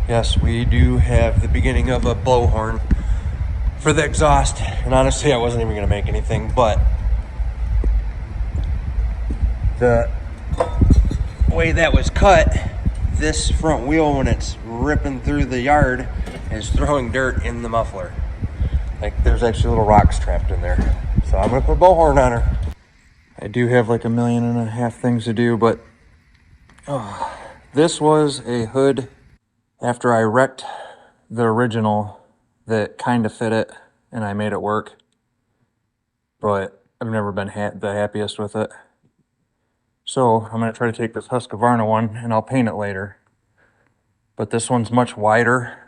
Yes, we do have the beginning of a blowhorn for the exhaust. And honestly, I wasn't even going to make anything, but the way that was cut, this front wheel, when it's ripping through the yard, is throwing dirt in the muffler. Like, there's actually little rocks trapped in there. So I'm going to put a blowhorn on her. I do have like 1.5 million things to do, but this was a hood after I wrecked the original that kind of fit it and I made it work, but I've never been the happiest with it. So I'm going to try to take this Husqvarna one and I'll paint it later. But this one's much wider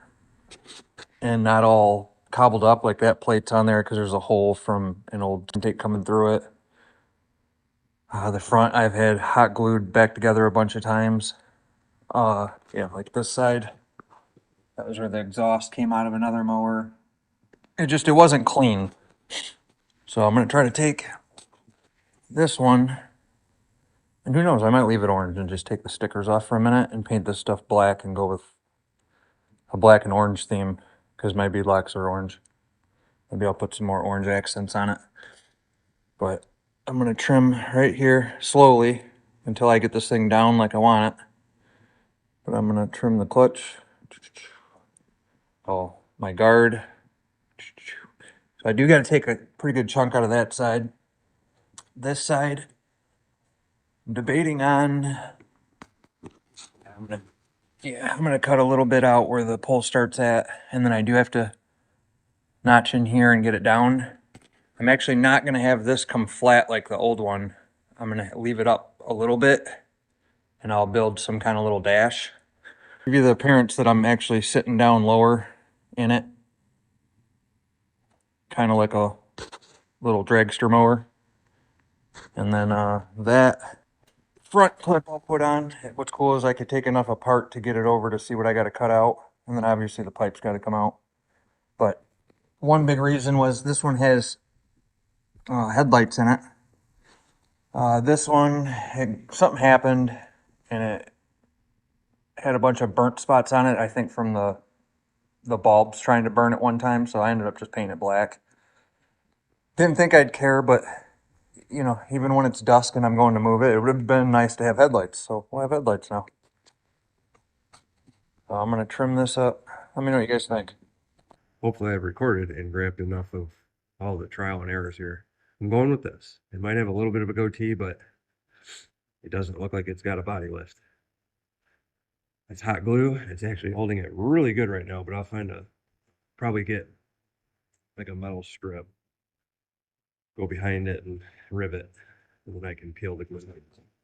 and not all cobbled up like that plate's on there because there's a hole from an old intake coming through it. The front I've had hot glued back together a bunch of times. Yeah, like this side, that was where the exhaust came out of another mower. It wasn't clean. So I'm going to try to take this one, and who knows, I might leave it orange and just take the stickers off for a minute and paint this stuff black and go with a black and orange theme because my beadlocks are orange. Maybe I'll put some more orange accents on it. But I'm going to trim right here slowly until I get this thing down like I want it. But I'm going to trim the clutch. Oh, my guard. So I do got to take a pretty good chunk out of that side. This side, I'm debating on. I'm gonna cut a little bit out where the pole starts at, and then I do have to notch in here and get it down. I'm actually not gonna have this come flat like the old one. I'm gonna leave it up a little bit, and I'll build some kind of little dash. Give you the appearance that I'm actually sitting down lower in it, kind of like a little dragster mower. And then that front clip I'll put on. What's cool is I could take enough apart to get it over to see what I got to cut out, and then obviously the pipe's got to come out. But one big reason was this one has headlights in it. This one, something happened, and it had a bunch of burnt spots on it. I think from the bulbs trying to burn it one time, so I ended up just painting it black. Didn't think I'd care, but you know, even when it's dusk and I'm going to move it, it would have been nice to have headlights. So we'll have headlights now. I'm gonna trim this up. Let me know what you guys think. Hopefully I've recorded and grabbed enough of all the trial and errors here. I'm going with this. It might have a little bit of a goatee, but it doesn't look like it's got a body lift. It's hot glue. It's actually holding it really good right now, but I'll probably get like a metal strip, go behind it and rivet, and then I can peel the glue.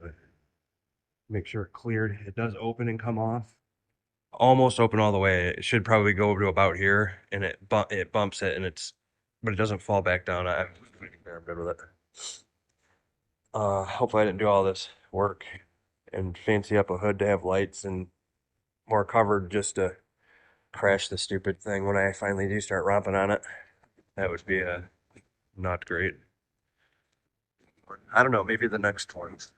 But make sure it cleared. It does open and come off. Almost open all the way. It should probably go to about here, and it bumps it, and but it doesn't fall back down. I'm good with it. Hopefully I didn't do all this work and fancy up a hood to have lights and more covered just to crash the stupid thing when I finally do start romping on it. That would be not great. I don't know, maybe the next ones.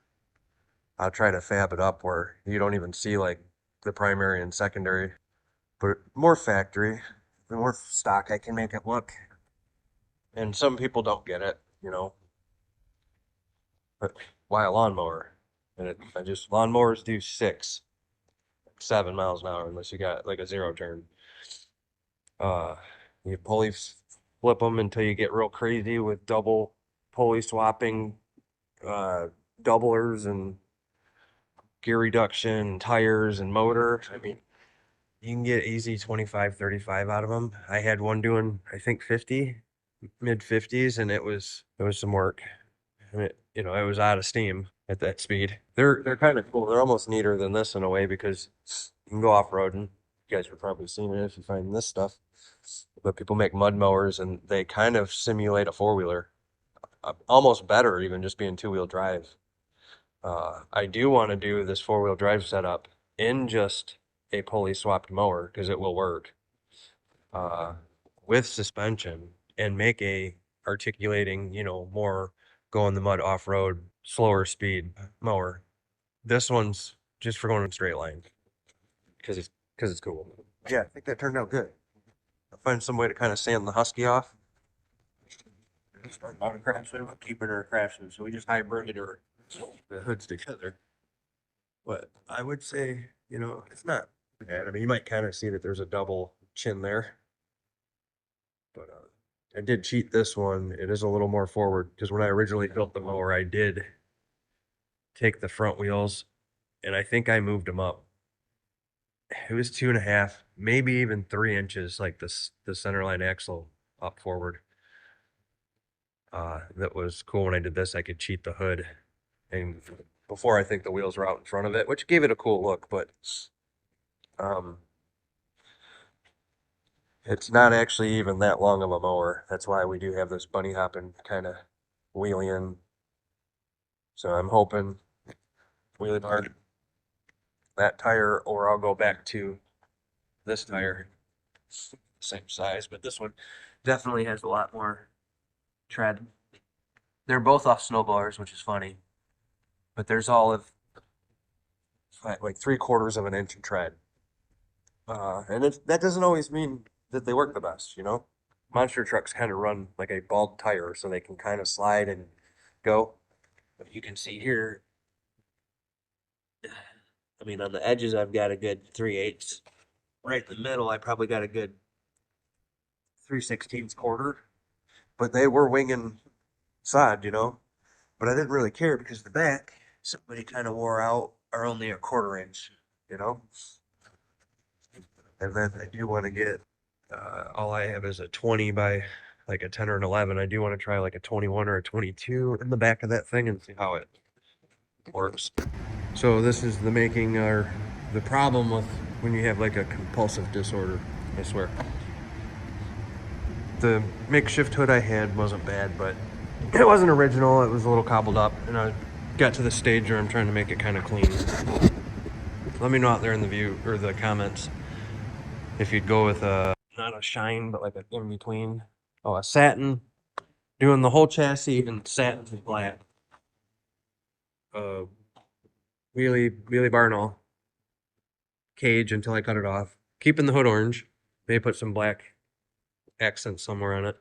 I'll try to fab it up where you don't even see like the primary and secondary, but more factory, the more stock I can make it look. And some people don't get it, you know. But why a lawnmower? And lawnmowers do 7 miles an hour unless you got like a zero turn. You pulley flip them until you get real crazy with double pulley swapping, doublers and gear reduction, tires and motor. I mean, you can get easy 25, 35 out of them. I had one doing, I think 50, mid 50s, and it was some work. And it was out of steam at that speed. They're kind of cool. They're almost neater than this in a way because you can go off-roading. You guys have probably seen it if you find this stuff. But people make mud mowers and they kind of simulate a four-wheeler. Almost better even just being two-wheel drive. I do want to do this four-wheel drive setup in just a pulley swapped mower because it will work with suspension and make a articulating, more go in the mud off-road, slower speed mower. This one's just for going in straight line because it's cool. Yeah, I think that turned out good. I'll find some way to kind of sand the Husky off. Start out of crash suit, keeping her crash suit, so we just hybrided her the hoods together. But I would say, it's not bad. I mean, you might kind of see that there's a double chin there, but I did cheat this one. It is a little more forward because when I originally built the mower, I did take the front wheels and I think I moved them up. It was 2.5, maybe even 3 inches, like the center line axle up forward. That was cool. When I did this, I could cheat the hood, and before I think the wheels were out in front of it, which gave it a cool look. But um, it's not actually even that long of a mower. That's why we do have this bunny hopping kind of wheelie in. So I'm hoping wheelie bar that tire, or I'll go back to this tire, same size, but this one definitely has a lot more tread. They're both off snowblowers, which is funny, but there's all of like 3/4 of an inch of tread. And that doesn't always mean that they work the best, you know? Monster trucks kind of run like a bald tire, so they can kind of slide and go. But you can see here, I mean, on the edges, I've got a good 3/8. Right in the middle, I probably got a good 3/16 quarter. But they were winging side, But I didn't really care because the back, somebody kind of wore out, are only a 1/4 inch, you know? And then I do want to get, all I have is a 20 by like a 10 or an 11. I do want to try like a 21 or a 22 in the back of that thing and see how it works. So this is the making, or the problem with when you have like a compulsive disorder, I swear. The makeshift hood I had wasn't bad, but it wasn't original. It was a little cobbled up, and I got to the stage where I'm trying to make it kind of clean. Let me know out there in the view or the comments if you'd go with a, not a shine, but like an in between. Oh, a satin, doing the whole chassis, even satin black. Uh, wheelie bar and all. Cage until I cut it off. Keeping the hood orange. Maybe put some black accent somewhere on it.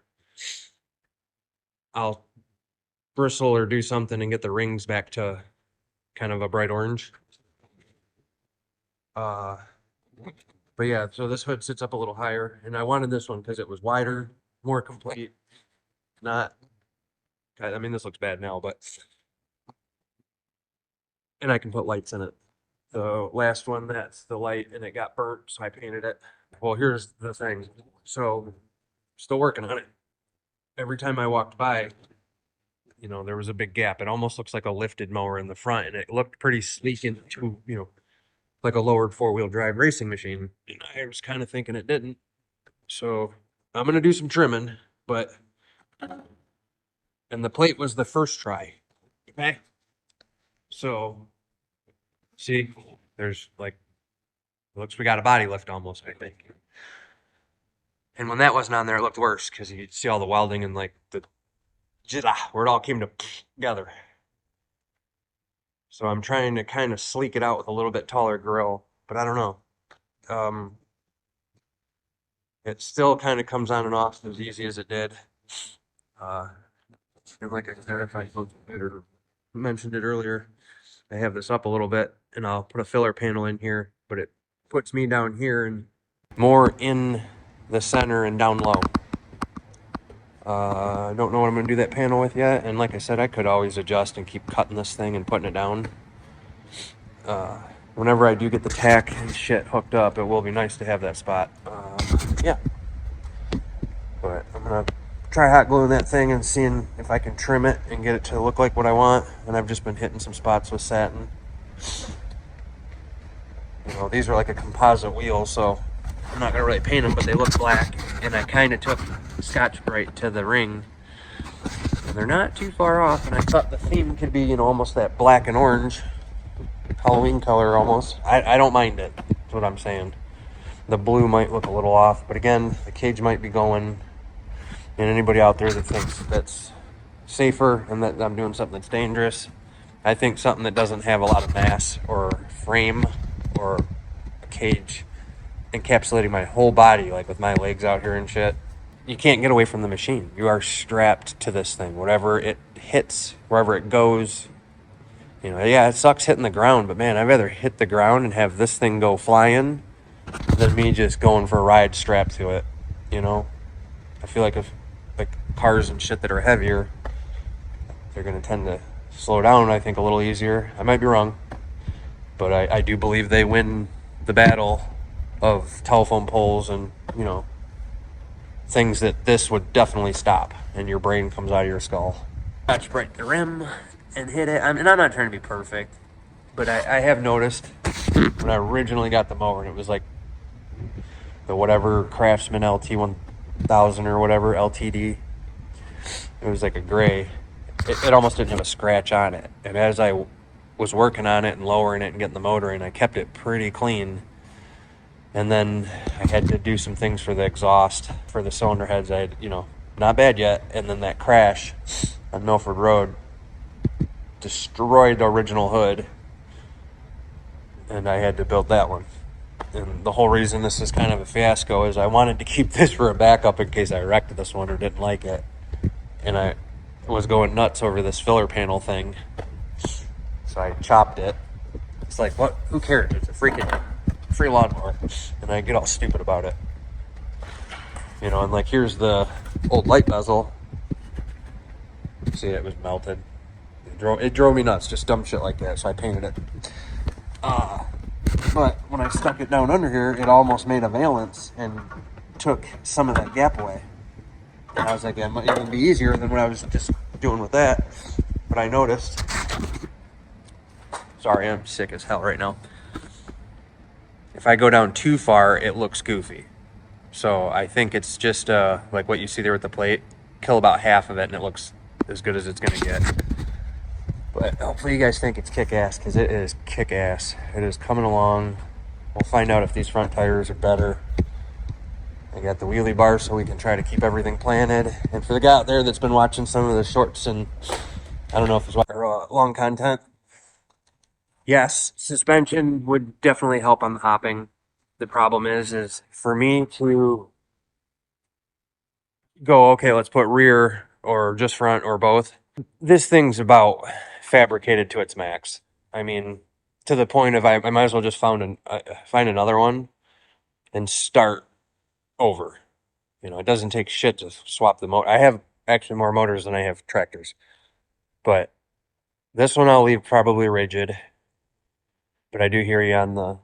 I'll bristle or do something and get the rings back to kind of a bright orange. But yeah, so this hood sits up a little higher, and I wanted this one because it was wider, more complete. Not, I mean, this looks bad now, but, and I can put lights in it. The last one, that's the light, and it got burnt, so I painted it. Well, here's the thing. So, still working on it. Every time I walked by, there was a big gap. It almost looks like a lifted mower in the front, and it looked pretty sleek into, like a lowered 4-wheel drive racing machine. And I was kind of thinking it didn't. So I'm gonna do some trimming, and the plate was the first try. Okay. So see, there's like, looks we got a body lift almost, I think. And when that wasn't on there, it looked worse because you could see all the welding and like the where it all came together. So I'm trying to kind of sleek it out with a little bit taller grill, but I don't know. It still kind of comes on and off as easy as it did. And like I said, if I mentioned it earlier, I have this up a little bit, and I'll put a filler panel in here, but it puts me down here and more in the center and down low. I don't know what I'm going to do that panel with yet, and like I said, I could always adjust and keep cutting this thing and putting it down. Whenever I do get the tack and shit hooked up, it will be nice to have that spot. Yeah. But I'm going to try hot gluing that thing and seeing if I can trim it and get it to look like what I want. And I've just been hitting some spots with satin. These are like a composite wheel, so I'm not going to really paint them, but they look black. And I kind of took Scotch-Brite to the ring. And they're not too far off, and I thought the theme could be, almost that black and orange Halloween color almost. I don't mind it. That's what I'm saying. The blue might look a little off, but again, the cage might be going. And anybody out there that thinks that's safer and that I'm doing something that's dangerous, I think something that doesn't have a lot of mass or frame or a cage encapsulating my whole body, like with my legs out here and shit. You can't get away from the machine. You are strapped to this thing. Whatever it hits, wherever it goes, you know, yeah, it sucks hitting the ground, but man, I'd rather hit the ground and have this thing go flying than me just going for a ride strapped to it. You know, I feel like if like cars and shit that are heavier, they're going to tend to slow down, I think, a little easier. I might be wrong, but I do believe they win the battle of telephone poles and, you know, things that this would definitely stop, and your brain comes out of your skull. Touch right the rim and hit it. And I'm not trying to be perfect, but I have noticed when I originally got the mower, and it was like the whatever Craftsman LT 1000 or whatever LTD. It was like a gray. It almost didn't have a scratch on it. And as I was working on it and lowering it and getting the motor in, I kept it pretty clean. And then I had to do some things for the exhaust, for the cylinder heads. I had, you know, not bad yet. And then that crash on Milford Road destroyed the original hood. And I had to build that one. And the whole reason this is kind of a fiasco is I wanted to keep this for a backup in case I wrecked this one or didn't like it. And I was going nuts over this filler panel thing. So I chopped it. It's like, what? Who cares? It's a freaking free lawnmower. And I get all stupid about it. You know, and like here's the old light bezel. See, it was melted. It drove me nuts, just dumb shit like that. So I painted it. But when I stuck it down under here, it almost made a valance and took some of that gap away. And I was like, it might even be easier than what I was just doing with that. But I noticed, sorry, I'm sick as hell right now. If I go down too far, it looks goofy. So I think it's just like what you see there with the plate. Kill about half of it and it looks as good as it's going to get. But hopefully you guys think it's kick-ass, because it is kick-ass. It is coming along. We'll find out if these front tires are better. I got the wheelie bar so we can try to keep everything planted. And for the guy out there that's been watching some of the shorts and I don't know if it's long content, yes, suspension would definitely help on the hopping. The problem is for me to go, okay, let's put rear or just front or both. This thing's about fabricated to its max. I mean, to the point of I might as well just find another one and start over. You know, it doesn't take shit to swap the motor. I have actually more motors than I have tractors, but this one I'll leave probably rigid. But I do hear you on the.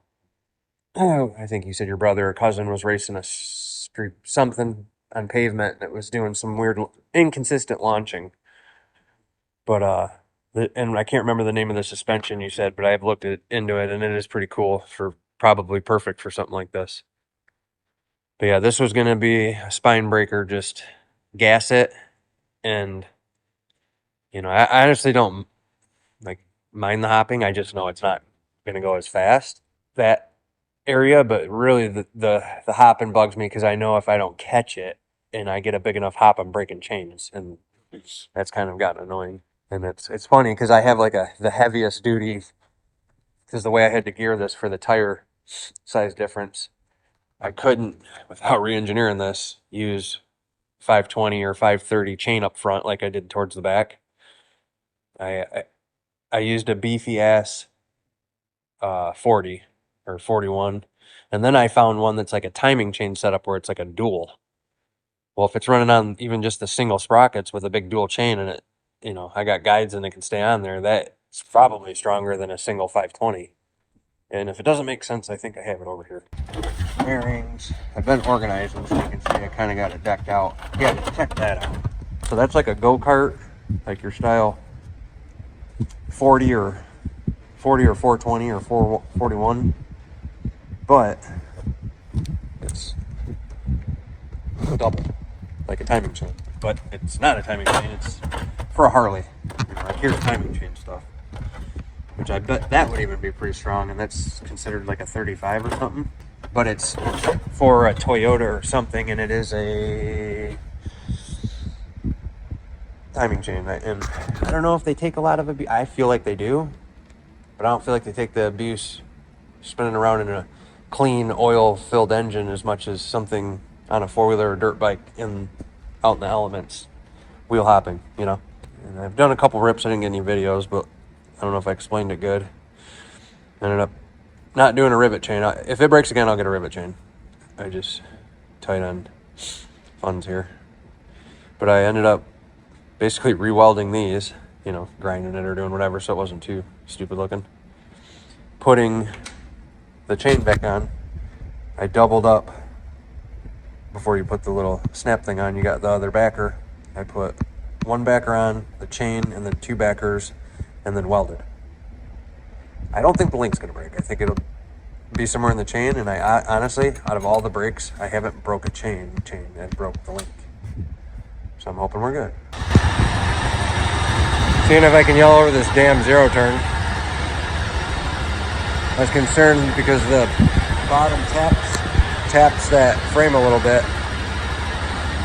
Oh, I think you said your brother or cousin was racing a street something on pavement that was doing some weird inconsistent launching. But and I can't remember the name of the suspension you said, but I've looked into it and it is pretty cool, for probably perfect for something like this. But yeah, this was going to be a spine breaker, just gas it. And, you know, I honestly don't like mind the hopping. I just know it's not going to go as fast, that area. But really the hopping bugs me, because I know if I don't catch it and I get a big enough hop, I'm breaking chains. And that's kind of gotten annoying. And it's funny because I have like the heaviest duty, because the way I had to gear this for the tire size difference, I couldn't, without re-engineering this, use 520 or 530 chain up front like I did towards the back. I used a beefy ass 40 or 41, and then I found one that's like a timing chain setup where it's like a dual. Well, if it's running on even just the single sprockets with a big dual chain in it, you know, I got guides and it can stay on there. That's probably stronger than a single 520. And if it doesn't make sense, I think I have it over here. Bearings. I've been organizing, so you can see I kind of got it decked out. Yeah, check that out. So that's like a go-kart, like your style 40 or 420 or 441. But it's double, like a timing chain. But it's not a timing chain, it's for a Harley. You know, like here's timing chain stuff, which I bet that would even be pretty strong, and that's considered like a 35 or something. But it's for a Toyota or something, and it is a timing chain. And I don't know if they take a lot of abuse. I feel like they do, but I don't feel like they take the abuse spinning around in a clean oil-filled engine as much as something on a four-wheeler or dirt bike out in the elements, wheel hopping, you know. And I've done a couple rips. I didn't get any videos, but I don't know if I explained it good. Ended up not doing a rivet chain. If it breaks again, I'll get a rivet chain. I just tight on funds here. But I ended up basically re-welding these, you know, grinding it or doing whatever so it wasn't too stupid looking. Putting the chain back on. I doubled up before you put the little snap thing on. You got the other backer. I put one backer on, the chain, and then two backers, and then welded. I don't think the link's gonna break. I think it'll be somewhere in the chain, and I honestly, out of all the breaks, I haven't broke a chain that broke the link. So I'm hoping we're good. Seeing if I can yell over this damn zero turn. I was concerned because the bottom taps that frame a little bit.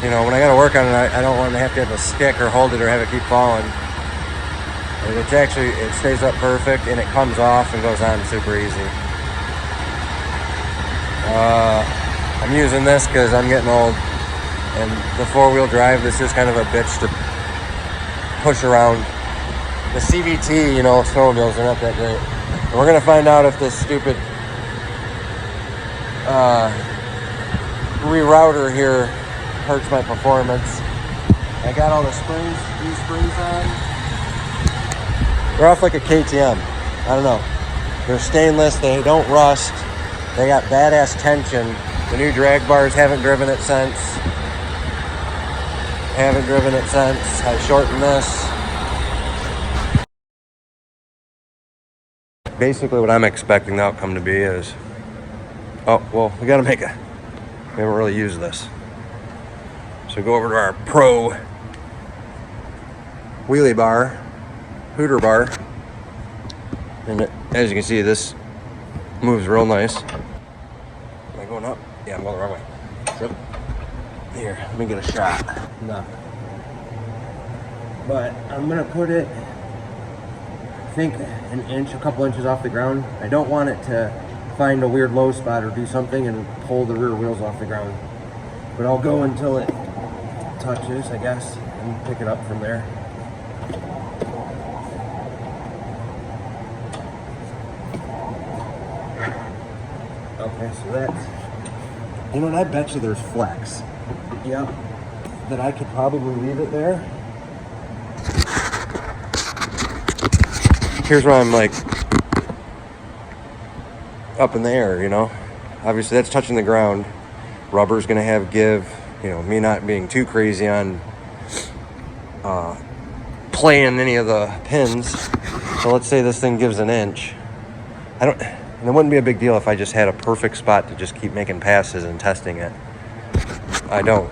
You know, when I gotta work on it, I don't want to have a stick or hold it or have it keep falling. And it stays up perfect and it comes off and goes on super easy. I'm using this because I'm getting old, and the four-wheel drive, this is kind of a bitch to push around. The CVT, you know, snowmobiles are not that great. And we're gonna find out if this stupid rerouter here hurts my performance. I got all the springs, these springs on. They're off like a KTM. I don't know. They're stainless, they don't rust. They got badass tension. The new drag bars haven't driven it since. I shortened this. Basically what I'm expecting the outcome to be is, oh, well, we haven't really used this. So go over to our Pro wheelie bar, hooter bar. And as you can see, this moves real nice. Am I going up? Yeah, I'm going the wrong way. Yep. Here, let me get a shot. No. But I'm gonna put it, I think, a couple inches off the ground. I don't want it to find a weird low spot or do something and pull the rear wheels off the ground. But I'll go until it touches, I guess, and pick it up from there. Okay, so that's, you know, and I bet you there's flex. Yep. That I could probably leave it there. Here's where I'm like up in the air, you know. Obviously that's touching the ground. Rubber's gonna have give, you know, me not being too crazy on playing any of the pins. So let's say this thing gives an inch. And it wouldn't be a big deal if I just had a perfect spot to just keep making passes and testing it. I don't.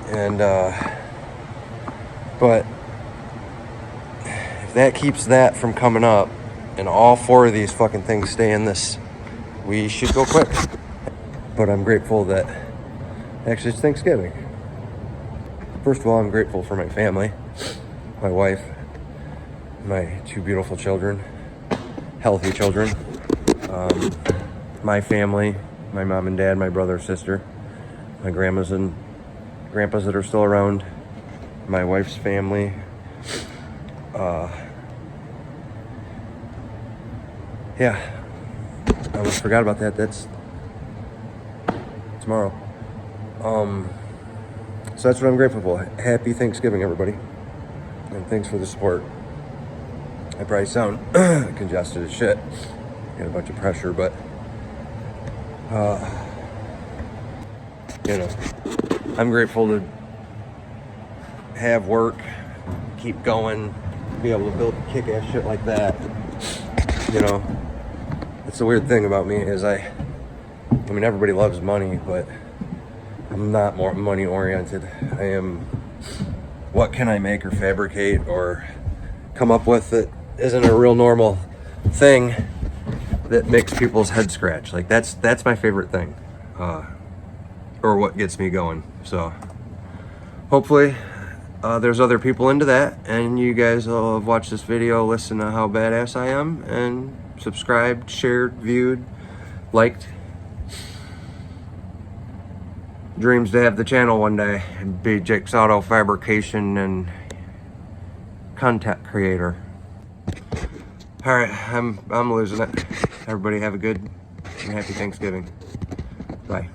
And but if that keeps that from coming up and all four of these fucking things stay in this, we should go quick. But I'm grateful that actually it's Thanksgiving. First of all, I'm grateful for my family, my wife, my two beautiful children, healthy children, my family, my mom and dad, my brother, sister, my grandmas and grandpas that are still around, my wife's family, yeah, I almost forgot about that. That's tomorrow. So that's what I'm grateful for. Happy Thanksgiving, everybody. And thanks for the support. I probably sound congested as shit. Got a bunch of pressure, but, you know, I'm grateful to have work, keep going, be able to build kick-ass shit like that. You know, that's the weird thing about me is I mean, everybody loves money, but I'm not more money oriented. I am, what can I make or fabricate or come up with that isn't a real normal thing that makes people's heads scratch. Like that's my favorite thing, or what gets me going. So hopefully there's other people into that, and you guys will have watched this video, listen to how badass I am, and subscribed, shared, viewed, liked, dreams to have the channel one day and be Jake's Auto Fabrication and content creator. All right, I'm losing it. Everybody have a good and happy Thanksgiving. Bye.